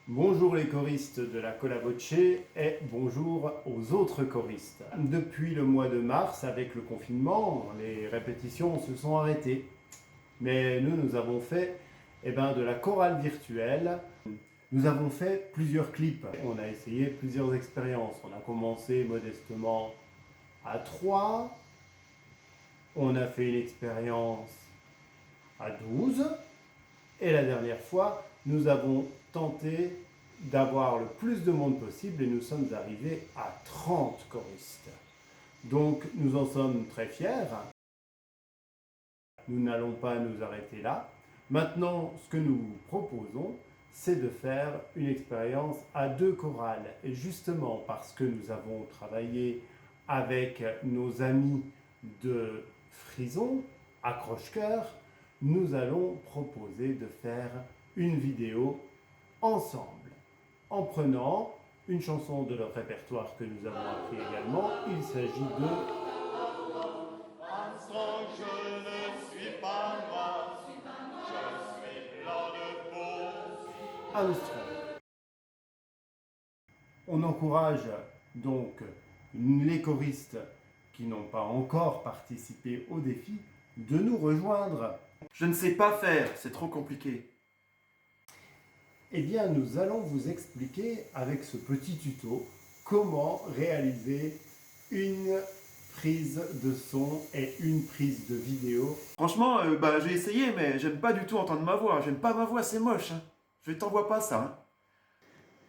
Bonjour les choristes de la Colla Voce et bonjour aux autres choristes. Depuis le mois de mars, avec le confinement, les répétitions se sont arrêtées. Mais nous avons fait de la chorale virtuelle. Nous avons fait plusieurs clips. On a essayé plusieurs expériences. On a commencé modestement à 3. On a fait une expérience à 12. Et la dernière fois, nous avons tenté d'avoir le plus de monde possible et nous sommes arrivés à 30 choristes. Donc nous en sommes très fiers. Nous n'allons pas nous arrêter là. Maintenant, ce que nous vous proposons, c'est de faire une expérience à 2 chorales. Et justement, parce que nous avons travaillé avec nos amis de Frison, Accroche-Cœur, nous allons proposer de faire une vidéo ensemble, en prenant une chanson de leur répertoire que nous avons appris également. Il s'agit de Armstrong, je ne suis pas noir, je suis blanc de peau. Armstrong. On encourage donc les choristes qui n'ont pas encore participé au défi de nous rejoindre. Je ne sais pas faire, c'est trop compliqué. Eh bien, nous allons vous expliquer avec ce petit tuto comment réaliser une prise de son et une prise de vidéo. Franchement, j'ai essayé, mais j'aime pas du tout entendre ma voix. J'aime pas ma voix, c'est moche. Je t'envoie pas ça.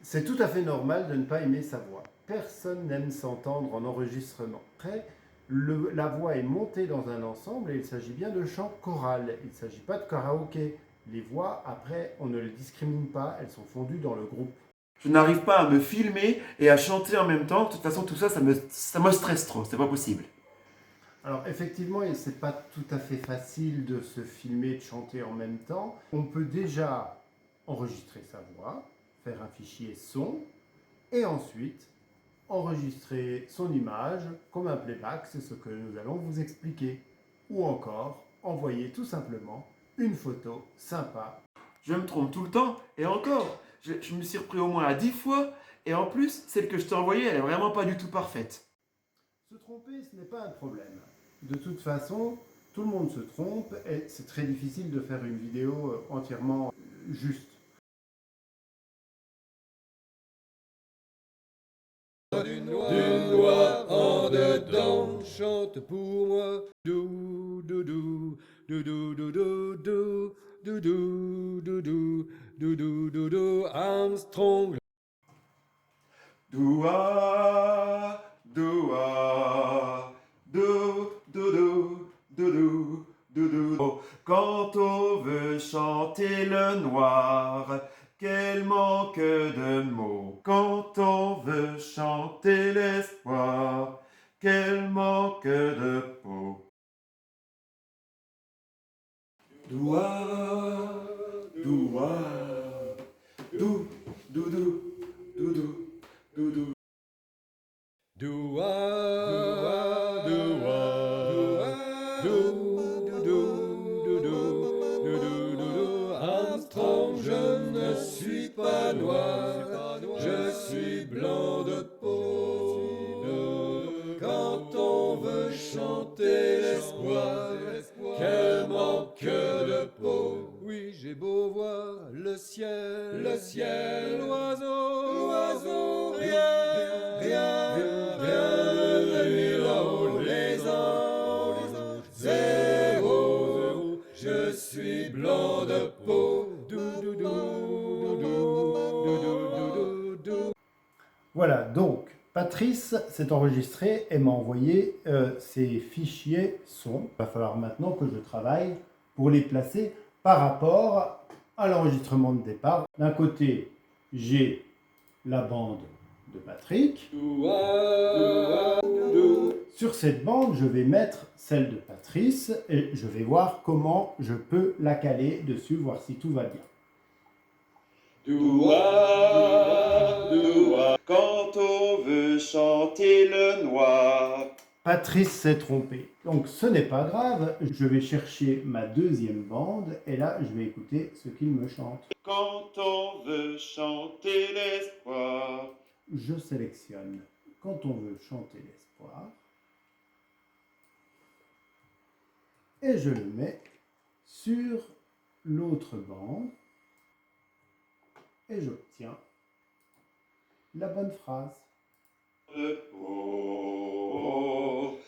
C'est tout à fait normal de ne pas aimer sa voix. Personne n'aime s'entendre en enregistrement. Après, la voix est montée dans un ensemble et il s'agit bien de chant choral. Il ne s'agit pas de karaoké. Les voix, après, on ne les discrimine pas, elles sont fondues dans le groupe. Je n'arrive pas à me filmer et à chanter en même temps. De toute façon, tout ça, ça me stresse trop. C'est pas possible. Alors effectivement, c'est pas tout à fait facile de se filmer, de chanter en même temps. On peut déjà enregistrer sa voix, faire un fichier son, et ensuite enregistrer son image comme un playback, c'est ce que nous allons vous expliquer. Ou encore, envoyer tout simplement une photo sympa. Je me trompe tout le temps. Et encore, je me suis repris au moins à 10 fois. Et en plus, celle que je t'ai envoyée, elle est vraiment pas du tout parfaite. Se tromper, ce n'est pas un problème. De toute façon, tout le monde se trompe et c'est très difficile de faire une vidéo entièrement juste. D'une noix en dedans, chante pour moi. Dou dou dou dou dou dou dou dou dou dou dou dou dou dou dou dou Armstrong. Doua, doua, dou, doudou, doudou, doudou. Quand on veut chanter le noir, quel manque de mots. Quand on veut chanter l'espoir, quel manque de peau. Doua, doua, dou, doudou, doudou. Doudou. Doua, doua, dou dou dou dou dou dou Armstrong, je ne suis pas noir, je suis blanc de peau. Quand on veut chanter l'espoir, quel manque de peau. Oui, j'ai beau voir le ciel, l'oiseau, rien de nuit là-haut, les ans, zéro, je suis blanc de peau. Dou, dou, dou, dou, dou, dou, dou, dou. Voilà, donc Patrice s'est enregistré et m'a envoyé ses fichiers son. Il va falloir maintenant que je travaille pour les placer par rapport à l'enregistrement de départ. D'un côté, j'ai la bande de Patrick. Sur cette bande, je vais mettre celle de Patrice et je vais voir comment je peux la caler dessus, voir si tout va bien. Doua, doua, quand on veut chanter le noir. Patrice s'est trompé. Donc ce n'est pas grave, je vais chercher ma deuxième bande et là je vais écouter ce qu'il me chante. Quand on veut chanter l'espoir, Je sélectionne quand on veut chanter l'espoir et je le mets sur l'autre bande et j'obtiens la bonne phrase.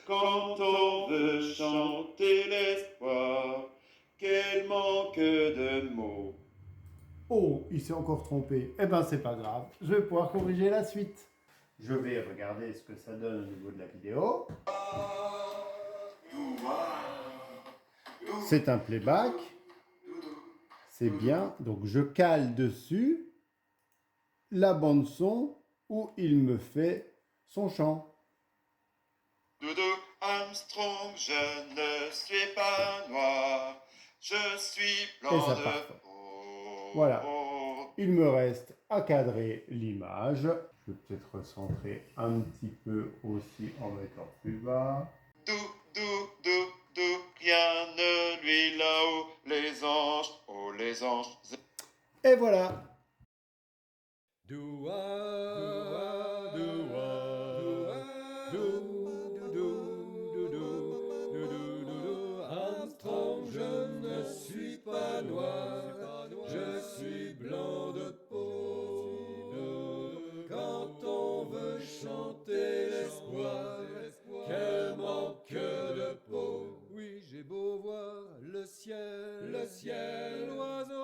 Quand on veut chanter l'espoir, quel manque de mots. Oh, il s'est encore trompé. Eh ben c'est pas grave, je vais pouvoir corriger la suite. Je vais regarder ce que ça donne au niveau de la vidéo. C'est un playback. C'est bien, donc je cale dessus la bande son où il me fait son chant. Doudou Armstrong, je ne suis pas noir, je suis blanc Et ça de part. peau. Voilà. Il me reste à cadrer l'image. Je vais peut-être recentrer un petit peu aussi en mettant plus bas. Dou, dou, dou, dou, rien ne lui là-haut, les anges, oh les anges. Et voilà. Armstrong, je ne suis pas noir, je suis blanc de peau. Quand on veut chanter l'espoir, quel manque de peau. Oui, j'ai beau voir le ciel, l'oiseau